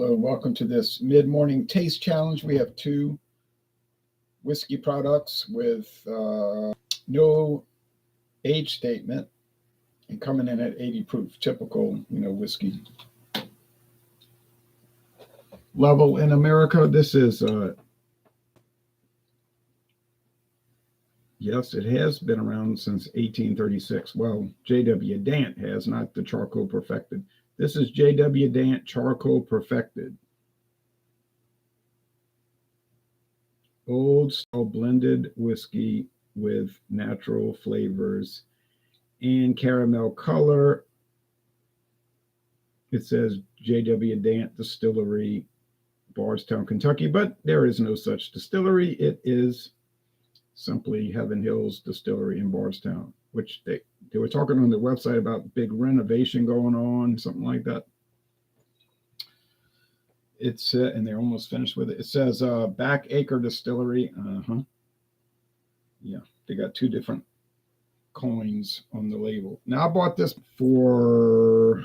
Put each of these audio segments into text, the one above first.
Hello, welcome to this mid-morning taste challenge. We have two whiskey products with no age statement and coming in at 80 proof, typical, whiskey level in America. This is, yes, it has been around since 1836. Well, J.W. Dant has, not the Charcoal Perfected. This is J.W. Dant Charcoal Perfected. Old style blended whiskey with natural flavors and caramel color. It says J.W. Dant Distillery, Bardstown, Kentucky, but there is no such distillery. It is simply Heaven Hills Distillery in Bardstown, which they were talking on their website about big renovation going on, something like that. It's and they're almost finished with it. It says Backacre Distillery. Yeah, they got two different coins on the label. Now I bought this for,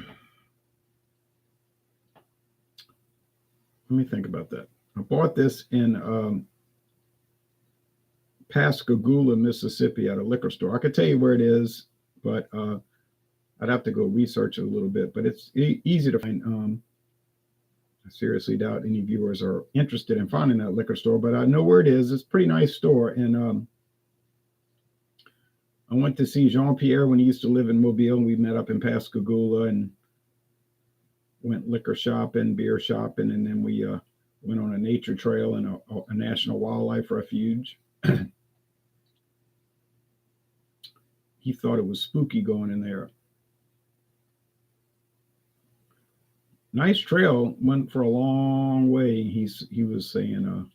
let me think about that. I bought this in Pascagoula, Mississippi at a liquor store. I could tell you where it is, but I'd have to go research it a little bit, but it's easy to find. I seriously doubt any viewers are interested in finding that liquor store, but I know where it is. It's a pretty nice store. And I went to see Jean-Pierre when he used to live in Mobile, and we met up in Pascagoula and went liquor shopping, beer shopping, and then we went on a nature trail and a national wildlife refuge. He thought it was spooky going in there. Nice trail, went for a long way. He was saying,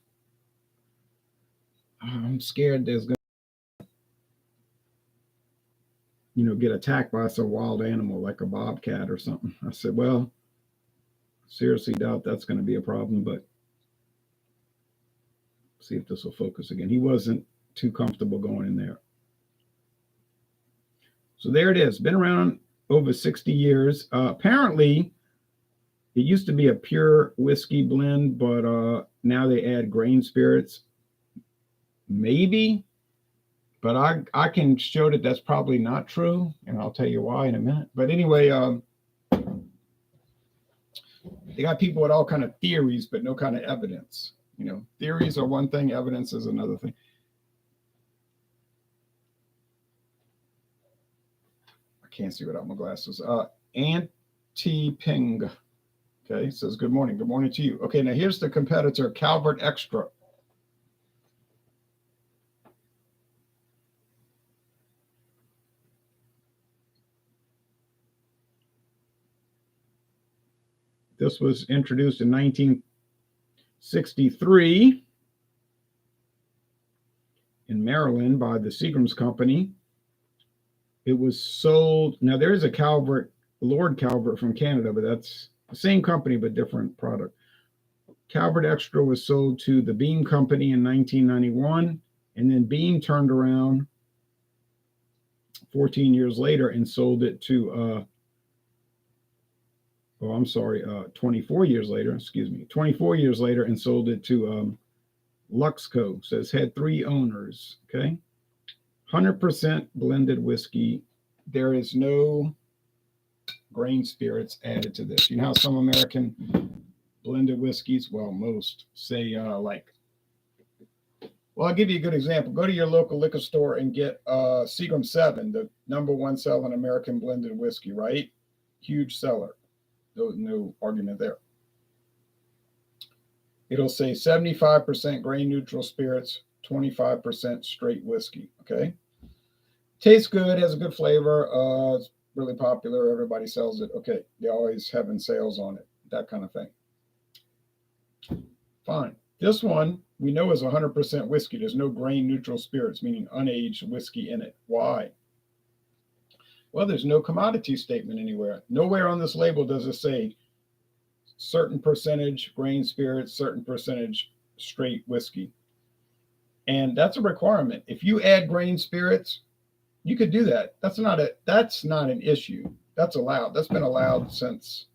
I'm scared there's going to, get attacked by some wild animal like a bobcat or something. I said, well, seriously doubt that's going to be a problem, but see if this will focus again. He wasn't too comfortable going in there. So there it is. Been around over 60 years. Apparently, it used to be a pure whiskey blend, but now they add grain spirits. Maybe, but I can show that that's probably not true, and I'll tell you why in a minute. But anyway, they got people with all kind of theories, but no kind of evidence. Theories are one thing, evidence is another thing. I can't see without my glasses. Anti-Ping. Okay, says good morning. Good morning to you. Okay, now here's the competitor, Calvert Extra. This was introduced in 1963 in Maryland by the Seagram's Company. It was sold. Now there is a Calvert, Lord Calvert from Canada, but that's the same company, but different product. Calvert Extra was sold to the Beam Company in 1991, and then Beam turned around 14 years later and sold it to, 24 years later, 24 years later, and sold it to Luxco. So it's had three owners, okay? 100% blended whiskey. There is no grain spirits added to this. You know how some American blended whiskeys, well, most say I'll give you a good example. Go to your local liquor store and get Seagram 7, the #1 selling American blended whiskey, right? Huge seller. No argument there. It'll say 75% grain neutral spirits, 25% straight whiskey, okay? Tastes good, has a good flavor. It's really popular. Everybody sells it. Okay, they're always having sales on it, that kind of thing. Fine. This one we know is 100% whiskey. There's no grain neutral spirits, meaning unaged whiskey in it. Why? Well, there's no commodity statement anywhere. Nowhere on this label does it say certain percentage grain spirits, certain percentage straight whiskey. And that's a requirement. If you add grain spirits, you could do that. That's not an issue. That's allowed. That's been allowed since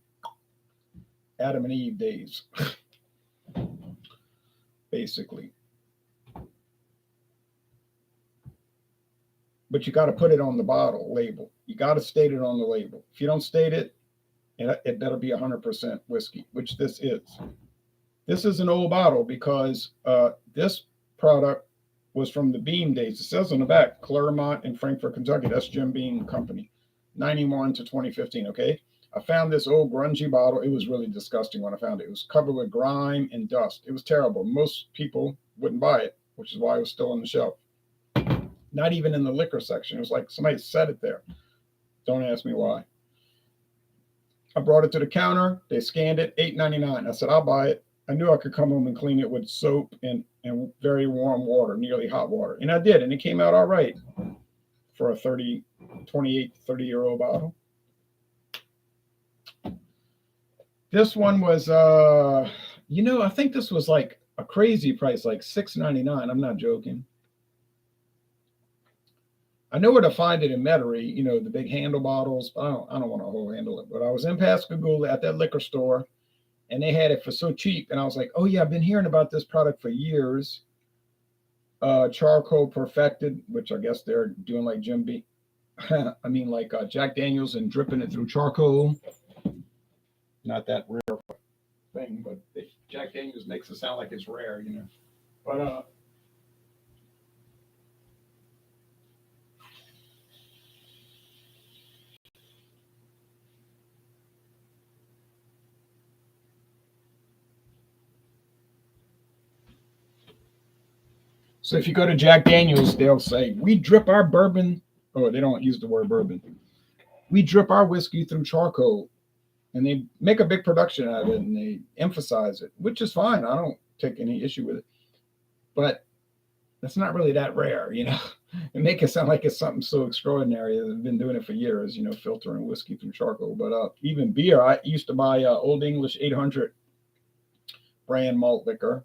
Adam and Eve days, basically. But you got to put it on the bottle label. You got to state it on the label. If you don't state it, it better be 100% whiskey, which this is. This is an old bottle because this product was from the Beam days. It says on the back, Claremont in Frankfort, Kentucky. That's Jim Beam Company, 91 to 2015. Okay. I found this old grungy bottle. It was really disgusting when I found it. It was covered with grime and dust. It was terrible. Most people wouldn't buy it, which is why it was still on the shelf. Not even in the liquor section. It was like somebody set it there. Don't ask me why. I brought it to the counter. They scanned it, $8.99. I said, I'll buy it. I knew I could come home and clean it with soap and very warm water, nearly hot water. And I did, and it came out all right for a 30-year-old bottle. This one was, I think this was like a crazy price, like $6.99. I'm not joking. I know where to find it in Metairie, the big handle bottles. But I don't want to whole handle it. But I was in Pascagoula at that liquor store, and they had it for so cheap. And I was like, oh, yeah, I've been hearing about this product for years. Charcoal Perfected, which I guess they're doing like Jim Beam. I mean, like Jack Daniels and dripping it through charcoal. Not that rare thing, but Jack Daniels makes it sound like it's rare, But so if you go to Jack Daniels, they'll say, we drip our bourbon. Oh, they don't use the word bourbon. We drip our whiskey through charcoal. And they make a big production out of it and they emphasize it, which is fine. I don't take any issue with it. But that's not really that rare, and make it sound like it's something so extraordinary. I've been doing it for years, filtering whiskey through charcoal. But even beer, I used to buy Old English 800 brand malt liquor.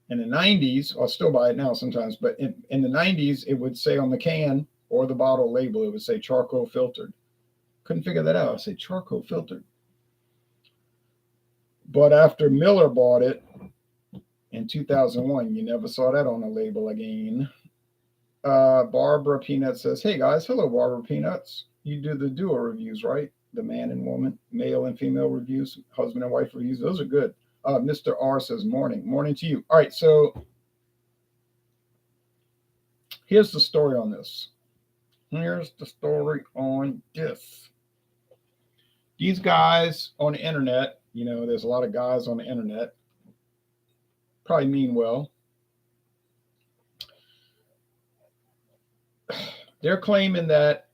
In the 90s, I'll still buy it now sometimes, but in the 90s, it would say on the can or the bottle label, it would say charcoal filtered. Couldn't figure that out. I said charcoal filtered. But after Miller bought it in 2001, you never saw that on the label again. Barbara Peanut says, hey guys, hello Barbara Peanuts. You do the duo reviews, right? The man and woman, male and female reviews, husband and wife reviews. Those are good. Mr. R says, morning to you. All right, so here's the story on this. These guys on the internet, there's a lot of guys on the internet, probably mean well. They're claiming that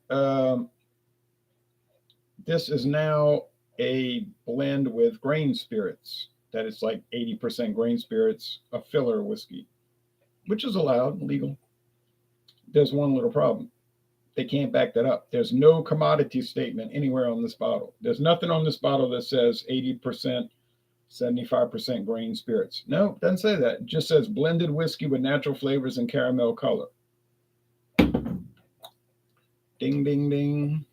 this is now a blend with grain spirits, that it's like 80% grain spirits, a filler whiskey, which is allowed, legal. There's one little problem. They can't back that up. There's no commodity statement anywhere on this bottle. There's nothing on this bottle that says 80%, 75% grain spirits. No, it doesn't say that. It just says blended whiskey with natural flavors and caramel color. Ding, ding, ding.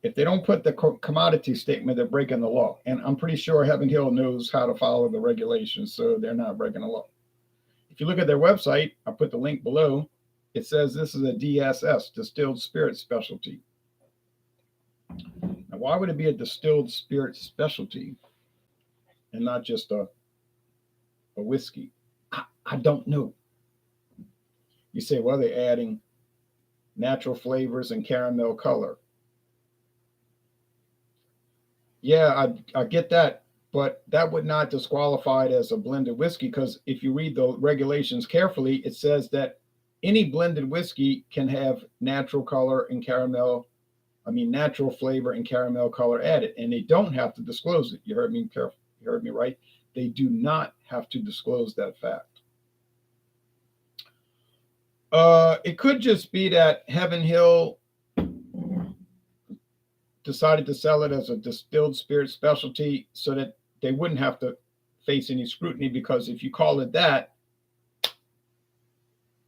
If they don't put the commodity statement, they're breaking the law. And I'm pretty sure Heaven Hill knows how to follow the regulations, so they're not breaking the law. If you look at their website, I put the link below. It says this is a DSS, distilled spirit specialty. Now, why would it be a distilled spirit specialty and not just a whiskey? I don't know. You say, well, they're adding natural flavors and caramel color. Yeah, I get that, but that would not disqualify it as a blended whiskey, because if you read the regulations carefully, it says that any blended whiskey can have natural color and natural flavor and caramel color added, and they don't have to disclose it. You heard me careful. You heard me right. They do not have to disclose that fact. It could just be that Heaven Hill decided to sell it as a distilled spirit specialty so that they wouldn't have to face any scrutiny, because if you call it that,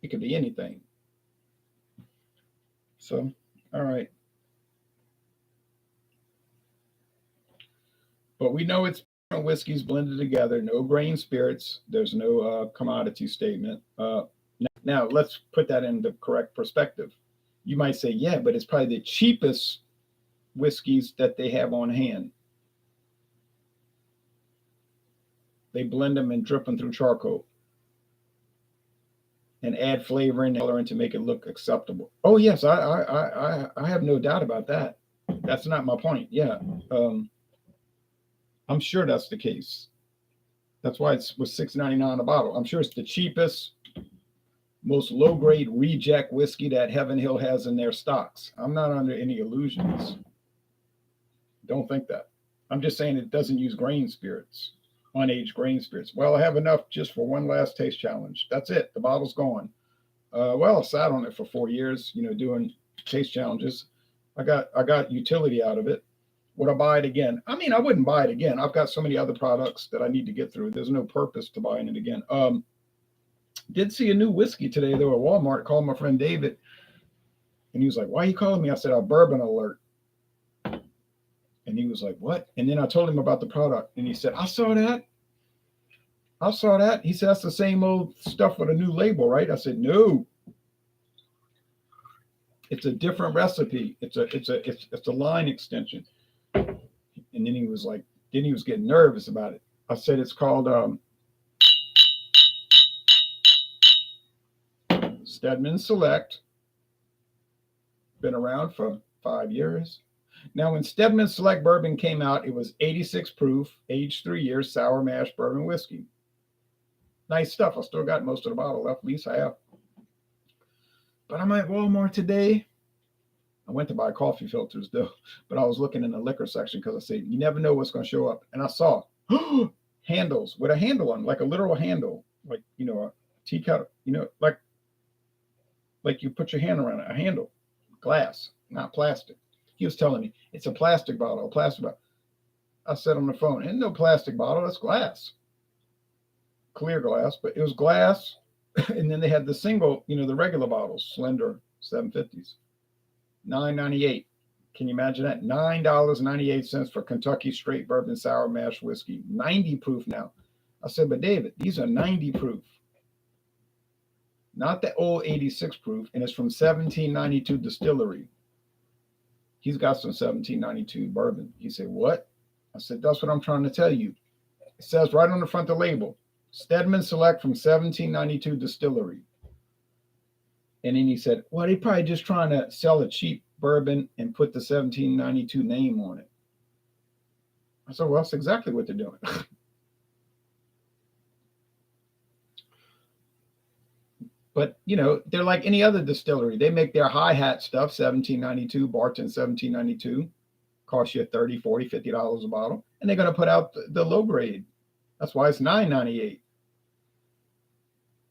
it could be anything. So, all right. But we know it's whiskeys blended together, no grain spirits. There's no commodity statement. Now, let's put that in the correct perspective. You might say, yeah, but it's probably the cheapest whiskeys that they have on hand. They blend them and drip them through charcoal and add flavor and color to make it look acceptable. Oh yes, I have no doubt about that. That's not my point. Yeah, I'm sure that's the case. That's why it was $6.99 a bottle. I'm sure it's the cheapest, most low grade reject whiskey that Heaven Hill has in their stocks. I'm not under any illusions. Don't think that. I'm just saying it doesn't use grain spirits, unaged grain spirits. Well, I have enough just for one last taste challenge. That's it. The bottle's gone. Well, I sat on it for 4 years, doing taste challenges. I got utility out of it. Would I buy it again? I mean, I wouldn't buy it again. I've got so many other products that I need to get through. There's no purpose to buying it again. Did see a new whiskey today though at Walmart. Called my friend David, and he was like, "Why are you calling me?" I said, "A bourbon alert." And he was like, "What?" And then I told him about the product, and he said, "I saw that. I saw that." He said, "That's the same old stuff with a new label, right?" I said, "No. It's a different recipe. It's a line extension." And then he was like, then he was getting nervous about it. I said, "It's called Stedman Select. Been around for 5 years." Now, when Stedman Select Bourbon came out, it was 86 proof, aged 3 years, sour mash bourbon whiskey. Nice stuff. I still got most of the bottle left, at least I have. But I'm at Walmart today. I went to buy coffee filters though, but I was looking in the liquor section because I said, you never know what's going to show up. And I saw handles with a handle on, like a literal handle, like, a teacup, like you put your hand around it, a handle, glass, not plastic. He was telling me it's a plastic bottle, a plastic bottle. I said on the phone, ain't no plastic bottle, that's glass. Clear glass, but it was glass. And then they had the single, the regular bottles, slender 750s. $9.98. Can you imagine that? $9.98 for Kentucky straight bourbon sour mash whiskey. 90 proof now. I said, but David, these are 90 proof. Not the old 86 proof, and it's from 1792 distillery. He's got some 1792 bourbon. He said, what? I said, that's what I'm trying to tell you. It says right on the front of the label, Stedman Select from 1792 distillery. And then he said, well, they probably just trying to sell a cheap bourbon and put the 1792 name on it. I said, well, that's exactly what they're doing. But, they're like any other distillery. They make their hi-hat stuff, 1792, Barton 1792, cost you $30, $40, $50 a bottle. And they're going to put out the low grade. That's why it's $9.98.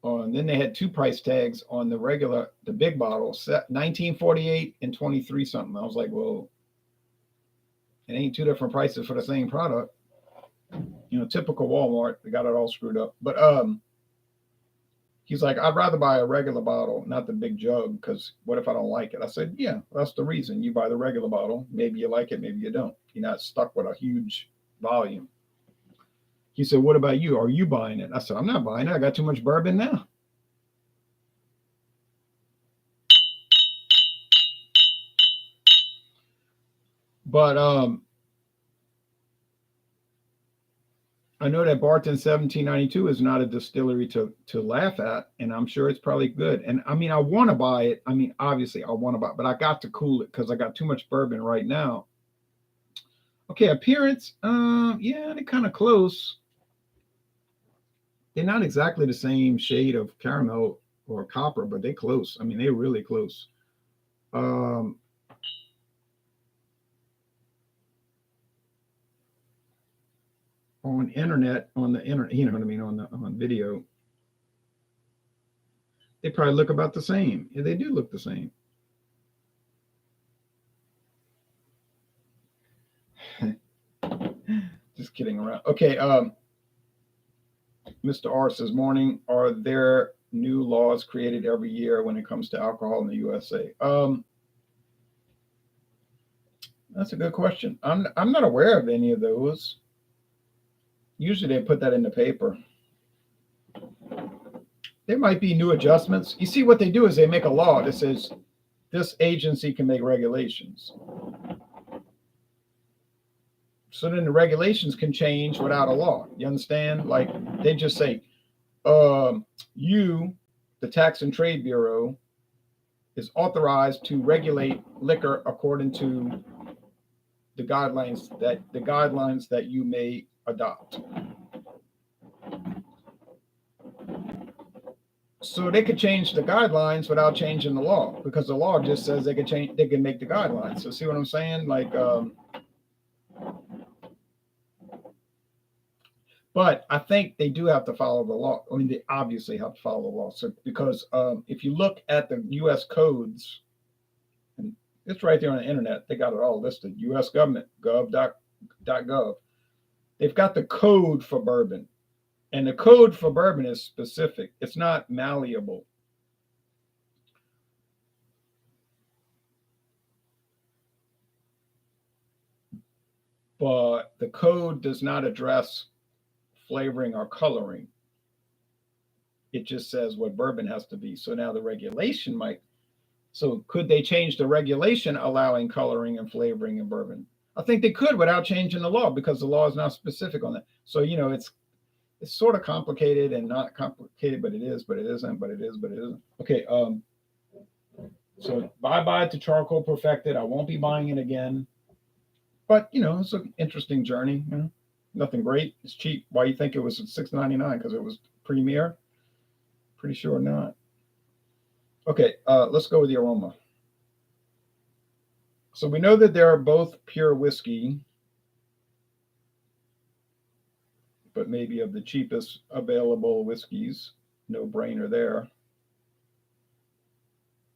And then they had two price tags on the big bottle, $19.48 and $23 something. I was like, well, it ain't two different prices for the same product. Typical Walmart. They got it all screwed up. But he's like, I'd rather buy a regular bottle, not the big jug, because what if I don't like it? I said, yeah, that's the reason. You buy the regular bottle. Maybe you like it, maybe you don't. You're not stuck with a huge volume. He said, what about you? Are you buying it? I said, I'm not buying it. I got too much bourbon now. But I know that Barton 1792 is not a distillery to laugh at, and I'm sure it's probably good. And I mean, I want to buy it. I mean, obviously I want to buy it, but I got to cool it because I got too much bourbon right now. Okay, appearance. Yeah, they're kind of close. They're not exactly the same shade of caramel or copper, but they're close. I mean, they're really close. On the internet, on video, they probably look about the same. Yeah, they do look the same. Just kidding around. Okay, Mr. R says, morning. Are there new laws created every year when it comes to alcohol in the USA? That's a good question. I'm not aware of any of those. Usually they put that in the paper. There might be new adjustments. You see, what they do is they make a law that says this agency can make regulations. So then the regulations can change without a law. You understand? Like they just say, you, the Tax and Trade Bureau, is authorized to regulate liquor according to the guidelines that you may adopt. So they could change the guidelines without changing the law because the law just says they can make the guidelines. So see what I'm saying? Like, but I think they do have to follow the law. I mean, they obviously have to follow the law. So because if you look at the U.S. codes, and it's right there on the internet, they got it all listed. U.S. government gov.gov. They've got the code for bourbon, and the code for bourbon is specific. It's not malleable. But the code does not address flavoring or coloring. It just says what bourbon has to be. So now the regulation might. So could they change the regulation allowing coloring and flavoring in bourbon? I think they could without changing the law because the law is not specific on that. So it's sort of complicated and not complicated, but it is, but it isn't, but it is, but it isn't. Okay. So bye to Charcoal Perfected. I won't be buying it again. But it's an interesting journey. Nothing great. It's cheap. Why you think it was $6.99? Because it was premier? Pretty sure not. Okay, let's go with the aroma. So we know that they're both pure whiskey, but maybe of the cheapest available whiskeys. No brainer there.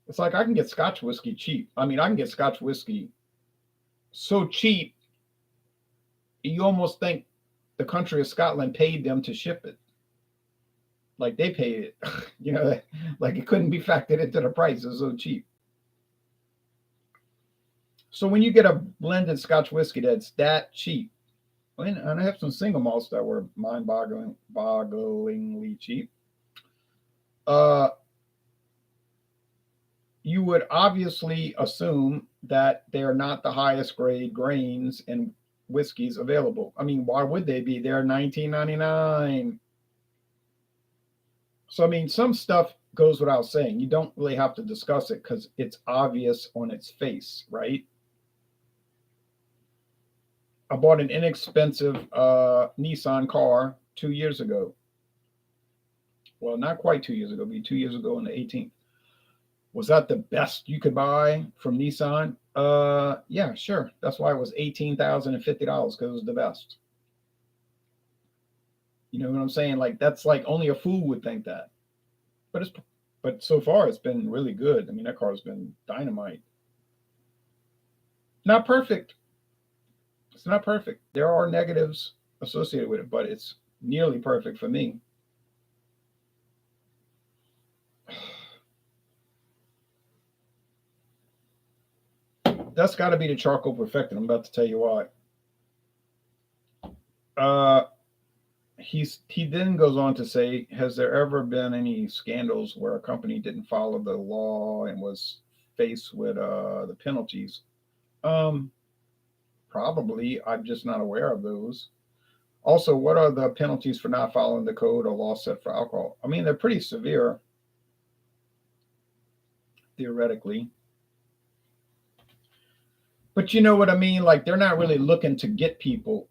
It's like I can get Scotch whiskey cheap. I mean, I can get Scotch whiskey so cheap, you almost think the country of Scotland paid them to ship it. Like they paid it, like it couldn't be factored into the price. It's so cheap. So when you get a blended Scotch whiskey that's that cheap, and I have some single malts that were mind-bogglingly cheap, you would obviously assume that they're not the highest grade grains and whiskeys available. I mean, why would they be? They're $19.99. So, I mean, some stuff goes without saying. You don't really have to discuss it because it's obvious on its face, right? I bought an inexpensive Nissan car 2 years ago. Well, not quite 2 years ago, be 2 years ago on the 18th. Was that the best you could buy from Nissan? Yeah, sure. That's why it was $18,050 because it was the best. You know what I'm saying? Like that's like only a fool would think that. But so far it's been really good. I mean, that car's been dynamite. Not perfect. It's not perfect. There are negatives associated with it, but it's nearly perfect for me. That's got to be the Charcoal Perfected. I'm about to tell you why. He then goes on to say, has there ever been any scandals where a company didn't follow the law and was faced with the penalties? Probably. I'm just not aware of those. Also, what are the penalties for not following the code or law set for alcohol? I mean, they're pretty severe, theoretically. But you know what I mean? Like, they're not really looking to get people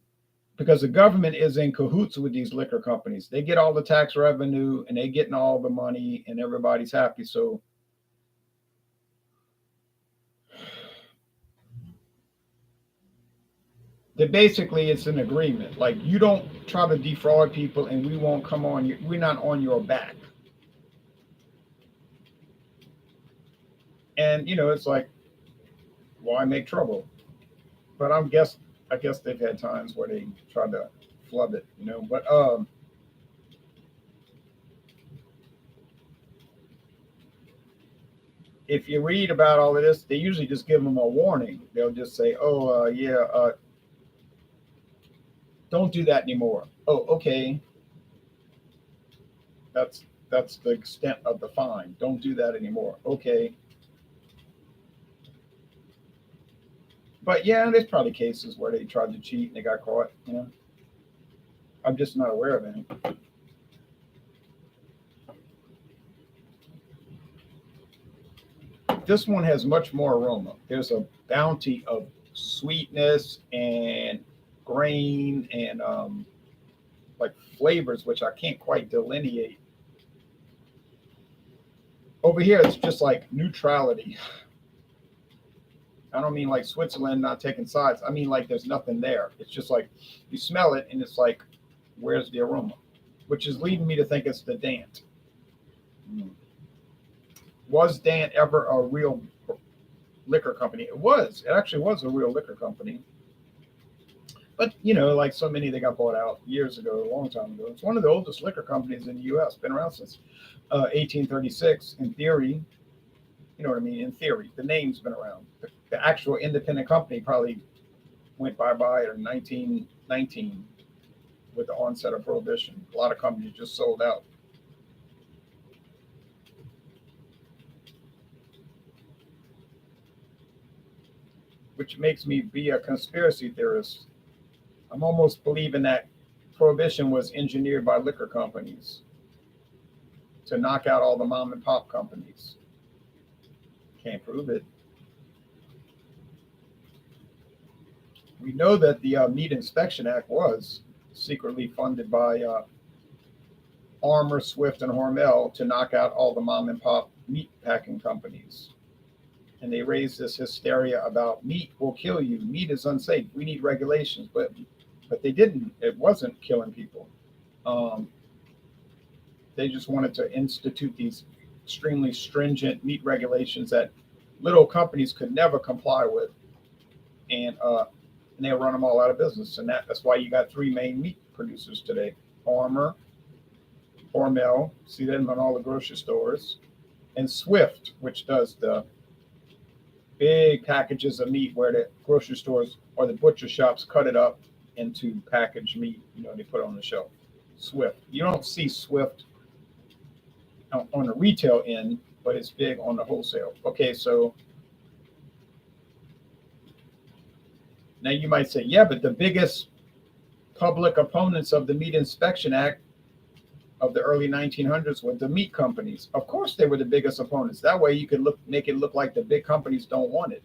because the government is in cahoots with these liquor companies. They get all the tax revenue and they getting all the money and everybody's happy. So that basically it's an agreement. Like you don't try to defraud people and we won't come on you. We're not on your back. And it's like, why make trouble? But I guess they've had times where they tried to flood it, But if you read about all of this, they usually just give them a warning. They'll just say, "Oh, yeah, Don't do that anymore. Oh, okay. That's that's the extent of the fine. Don't do that anymore. Okay. But yeah, there's probably cases where they tried to cheat and they got caught. I'm just not aware of any. This one has much more aroma. There's a bounty of sweetness and grain and like flavors, which I can't quite delineate. Over here, it's just like neutrality. I don't mean like Switzerland not taking sides. I mean like there's nothing there. It's just like you smell it and it's like, where's the aroma? Which is leading me to think it's the Dant. Was Dant ever a real liquor company? It was. It actually was a real liquor company. But like so many, they got bought out years ago, a long time ago. It's one of the oldest liquor companies in the U.S. Been around since 1836. In theory, you know what I mean. In theory, the name's been around. The actual independent company probably went bye-bye in 1919 with the onset of Prohibition. A lot of companies just sold out. Which makes me be a conspiracy theorist. I'm almost believing that Prohibition was engineered by liquor companies to knock out all the mom and pop companies. Can't prove it. We know that the Meat Inspection Act was secretly funded by Armour, Swift, and Hormel to knock out all the mom and pop meat packing companies. And they raised this hysteria about meat will kill you. Meat is unsafe. We need regulations, but they didn't. It wasn't killing people. Um, they just wanted to institute these extremely stringent meat regulations that little companies could never comply with, and they run them all out of business. And that's why you got three main meat producers today: Armour, Hormel, see them on all the grocery stores, and Swift, which does the big packages of meat where the grocery stores or the butcher shops cut it up into packaged meat. They put it on the shelf. Swift. You don't see Swift on the retail end, but it's big on the wholesale. Okay, so now you might say, yeah, but the biggest public opponents of the Meat Inspection Act of the early 1900s were the meat companies. Of course, they were the biggest opponents. That way, you could make it look like the big companies don't want it.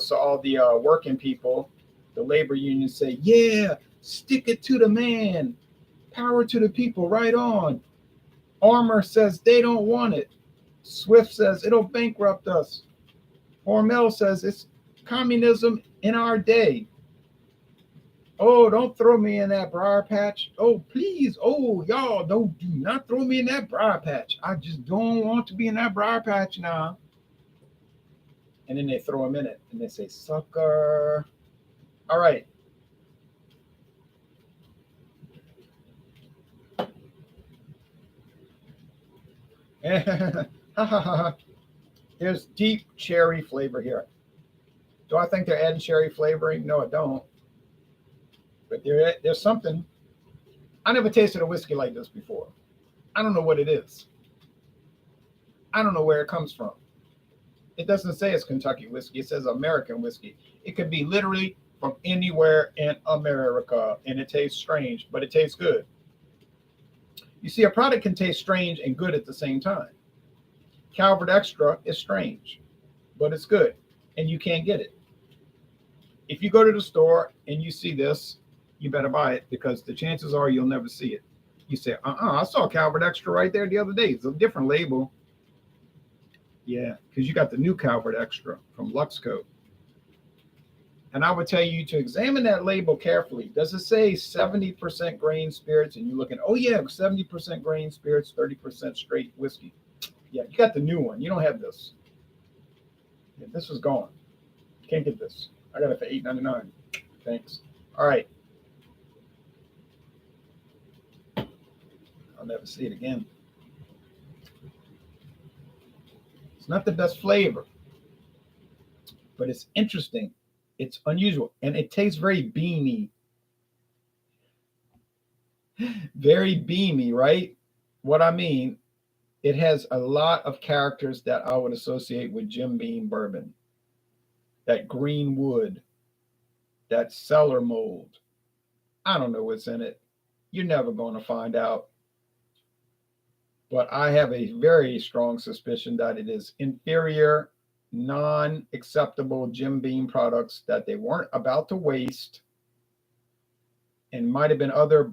So all the working people, the labor unions say, yeah, stick it to the man, power to the people, right on. Armour says they don't want it. Swift says it'll bankrupt us. Hormel says it's communism in our day. Oh, don't throw me in that briar patch. Oh, please. Oh, y'all, do not throw me in that briar patch. I just don't want to be in that briar patch now. And then they throw him in it and they say, sucker. All right. There's deep cherry flavor here. Do I think they're adding cherry flavoring? No, I don't. But there's something. I never tasted a whiskey like this before. I don't know what it is. I don't know where it comes from. It doesn't say it's Kentucky whiskey. It says American whiskey. It could be literally from anywhere in America, and it tastes strange, but it tastes good. You see, a product can taste strange and good at the same time. Calvert Extra is strange, but it's good, and you can't get it. If you go to the store and you see this, you better buy it because the chances are you'll never see it. You say, I saw Calvert Extra right there the other day. It's a different label. Yeah, because you got the new Calvert Extra from Luxco. And I would tell you to examine that label carefully. Does it say 70% grain spirits? And you're looking, oh yeah, 70% grain spirits, 30% straight whiskey. Yeah, you got the new one. You don't have this. Yeah, this was gone. Can't get this. I got it for $8.99. Thanks. All right. I'll never see it again. It's not the best flavor, but it's interesting. It's unusual, and it tastes very beany. Very beamy, right? What I mean, it has a lot of characters that I would associate with Jim Beam bourbon. That green wood, that cellar mold. I don't know what's in it. You're never going to find out. But I have a very strong suspicion that it is inferior, non acceptable Jim Beam products that they weren't about to waste, and might have been other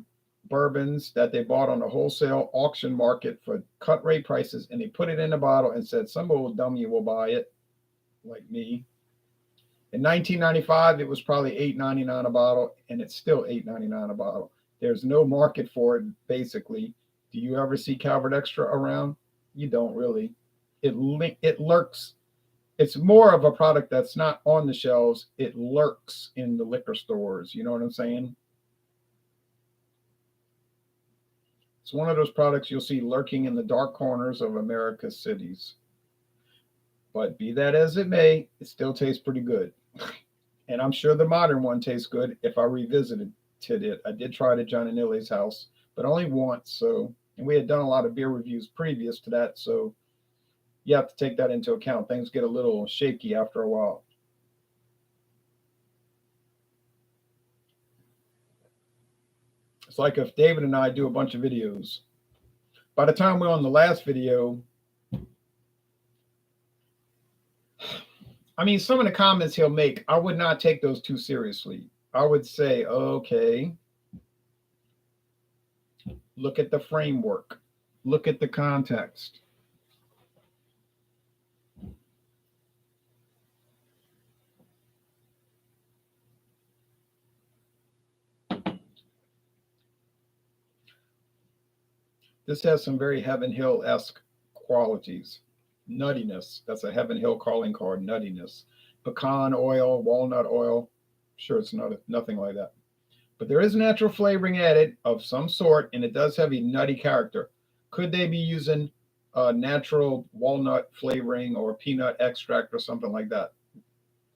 bourbons that they bought on the wholesale auction market for cut rate prices, and they put it in a bottle and said some old dummy will buy it, like me. In 1995, it was probably $8.99 a bottle, and it's still $8.99 a bottle. There's no market for it, basically. Do you ever see Calvert Extra around? You don't really. It lurks. It's more of a product that's not on the shelves. It lurks in the liquor stores. You know what I'm saying? It's one of those products you'll see lurking in the dark corners of America's cities. But be that as it may, it still tastes pretty good. And I'm sure the modern one tastes good if I revisited it. I did try it at John and Nilly's house, but only once. So, and we had done a lot of beer reviews previous to that. So you have to take that into account. Things get a little shaky after a while. It's like if David and I do a bunch of videos. By the time we're on the last video, I mean, some of the comments he'll make, I would not take those too seriously. I would say, okay, look at the framework, look at the context. This has some very Heaven Hill-esque qualities. Nuttiness. That's a Heaven Hill calling card, nuttiness. Pecan oil, walnut oil. Sure, it's nothing like that. But there is natural flavoring added of some sort, and it does have a nutty character. Could they be using natural walnut flavoring or peanut extract or something like that?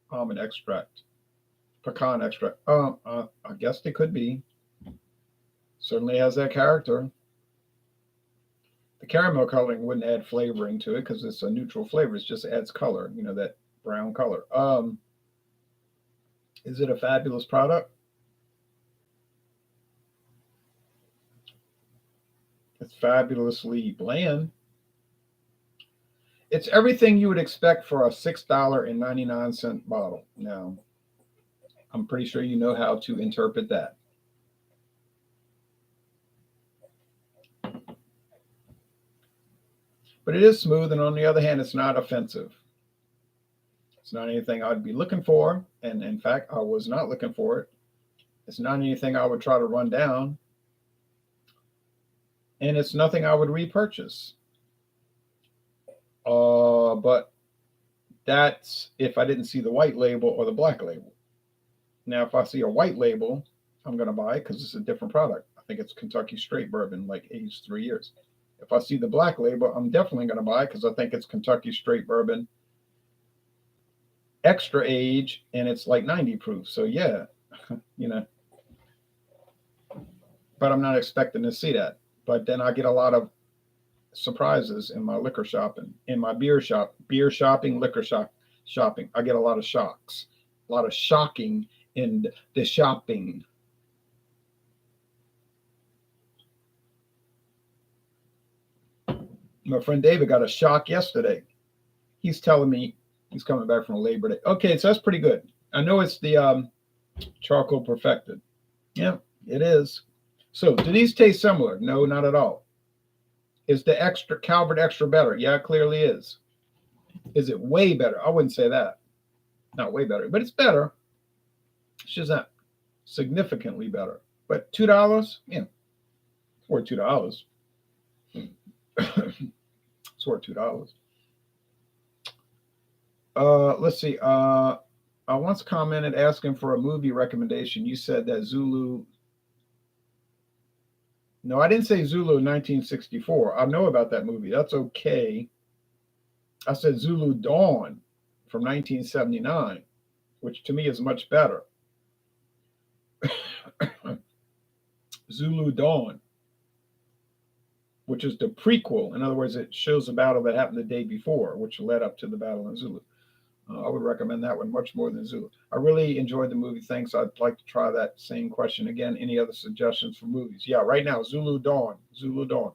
Almond extract, pecan extract. I guess they could be. Certainly has that character. The caramel coloring wouldn't add flavoring to it because it's a neutral flavor. It just adds color, that brown color. Is it a fabulous product? It's fabulously bland. It's everything you would expect for a $6.99 bottle. Now, I'm pretty sure you know how to interpret that. But it is smooth, and on the other hand, it's not offensive. It's not anything I'd be looking for, and in fact, I was not looking for it. It's not anything I would try to run down, and it's nothing I would repurchase. But that's if I didn't see the white label or the black label. Now, if I see a white label, I'm going to buy it because it's a different product. I think it's Kentucky straight bourbon, like aged 3 years. If I see the black label, I'm definitely going to buy it because I think it's Kentucky straight bourbon, extra age, and it's like 90 proof. So yeah, but I'm not expecting to see that. But then I get a lot of surprises in my liquor shopping, in my beer shopping, liquor shopping. I get a lot of shocks, a lot of shocking in the shopping. My friend David got a shock yesterday. He's telling me he's coming back from Labor Day. Okay, so that's pretty good. I know it's the Charcoal Perfected. Yeah, it is. So do these taste similar? No, not at all. Is the extra Calvert Extra better? Yeah, it clearly is. Is it way better? I wouldn't say that. Not way better, but it's better. It's just not significantly better. But $2, yeah, it's worth $2. It's worth $2. Let's see. I once commented asking for a movie recommendation. You said that Zulu. No, I didn't say Zulu 1964. I know about that movie. That's okay. I said Zulu Dawn from 1979, which to me is much better. Zulu Dawn, which is the prequel. In other words, it shows a battle that happened the day before, which led up to the battle in Zulu. I would recommend that one much more than Zulu. I really enjoyed the movie. Thanks. I'd like to try that same question again. Any other suggestions for movies? Yeah, right now, Zulu Dawn. Zulu Dawn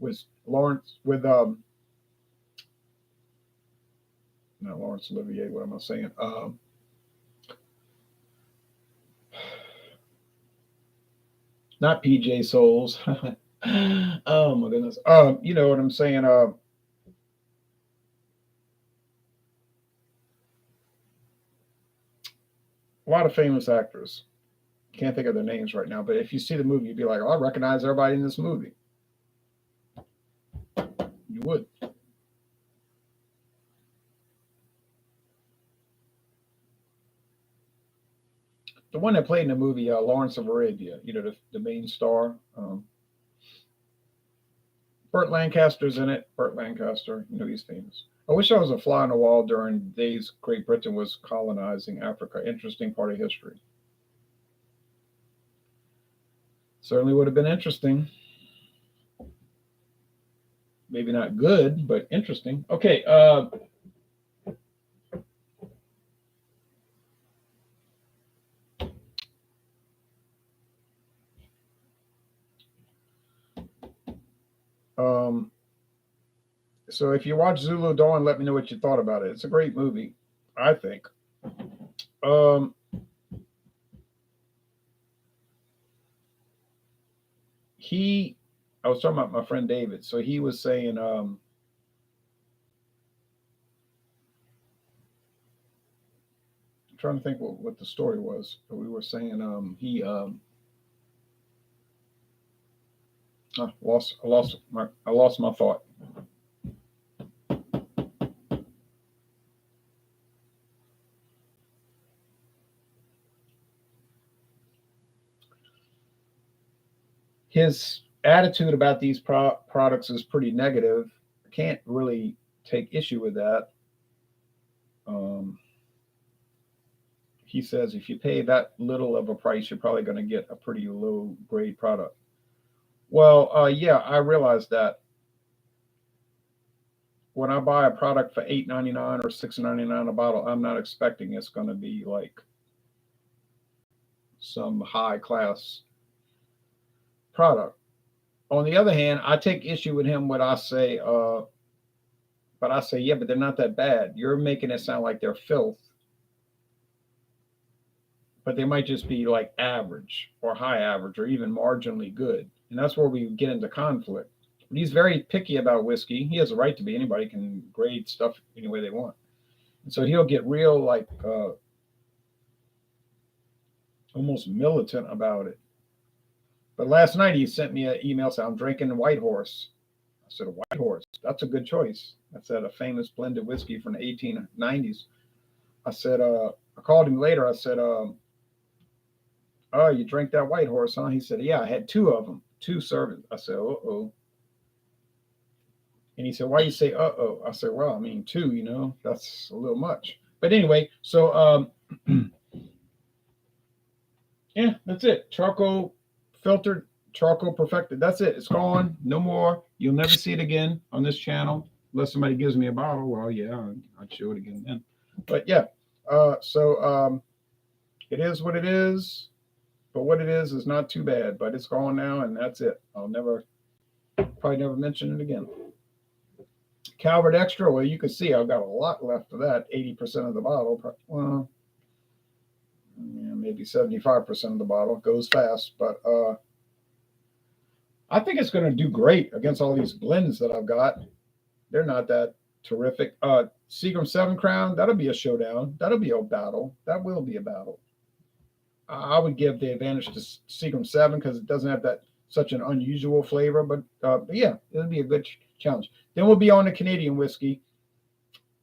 with Lawrence, with not Laurence Olivier. What am I saying? Not PJ Souls. Oh my goodness. You know what I'm saying? A lot of famous actors. Can't think of their names right now, but if you see the movie, you'd be like, oh, I recognize everybody in this movie. You would. The one that played in the movie, Lawrence of Arabia, you know, the main star. Burt Lancaster's in it. Burt Lancaster, you know, he's famous. I wish I was a fly on the wall during the days Great Britain was colonizing Africa. Interesting part of history. Certainly would have been interesting. Maybe not good, but interesting. Okay. Um, so if you watch Zulu Dawn, let me know what you thought about it. It's a great movie, I think. Um, he, I was talking about my friend David. So he was saying, I'm trying to think what the story was. But we were saying, I lost my thought. His attitude about these products is pretty negative. I can't really take issue with that. Um, he says if you pay that little of a price, you're probably going to get a pretty low grade product. Well, yeah, I realize that when I buy a product for $8.99 or $6.99 a bottle, I'm not expecting it's going to be like some high class product. On the other hand, I take issue with him when I say, but I say, yeah, but they're not that bad. You're making it sound like they're filth, but they might just be like average or high average or even marginally good. And that's where we get into conflict. But he's very picky about whiskey. He has a right to be. Anybody can grade stuff any way they want. And so he'll get real, like, almost militant about it. But last night he sent me an email saying, I'm drinking White Horse. I said, a White Horse, that's a good choice. That's a famous blended whiskey from the 1890s. I said, I called him later. I said, oh, you drank that White Horse, huh? He said, yeah, I had two of them, two servings. I said, uh-oh. And he said, why you say uh-oh? I said, well, I mean, two, you know, that's a little much. But anyway, so, yeah, that's it. Charcoal filtered, charcoal perfected. That's it. It's gone. No more. You'll never see it again on this channel unless somebody gives me a bottle. Well, yeah, I'd show it again then. But yeah, it is what it is. But what it is not too bad. But it's gone now, and that's it. I'll probably never mention it again. Calvert Extra. Well, you can see I've got a lot left of that. 80% of the bottle. Well, yeah, maybe 75% of the bottle. Goes fast, but I think it's going to do great against all these blends that I've got. They're not that terrific. Seagram 7 Crown, that'll be a showdown. That'll be a battle. That will be a battle. I would give the advantage to Seagram 7 because it doesn't have that such an unusual flavor. But yeah, it'll be a good challenge. Then we'll be on the Canadian whiskey.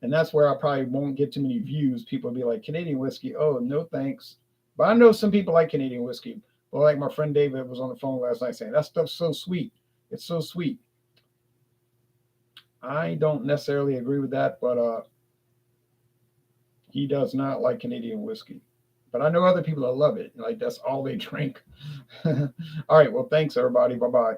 And that's where I probably won't get too many views. People will be like, Canadian whiskey, oh, no thanks. But I know some people like Canadian whiskey. Well, like my friend David was on the phone last night saying, that stuff's so sweet. It's so sweet. I don't necessarily agree with that, but he does not like Canadian whiskey. But I know other people that love it. Like that's all they drink. All right. Well, thanks everybody. Bye bye.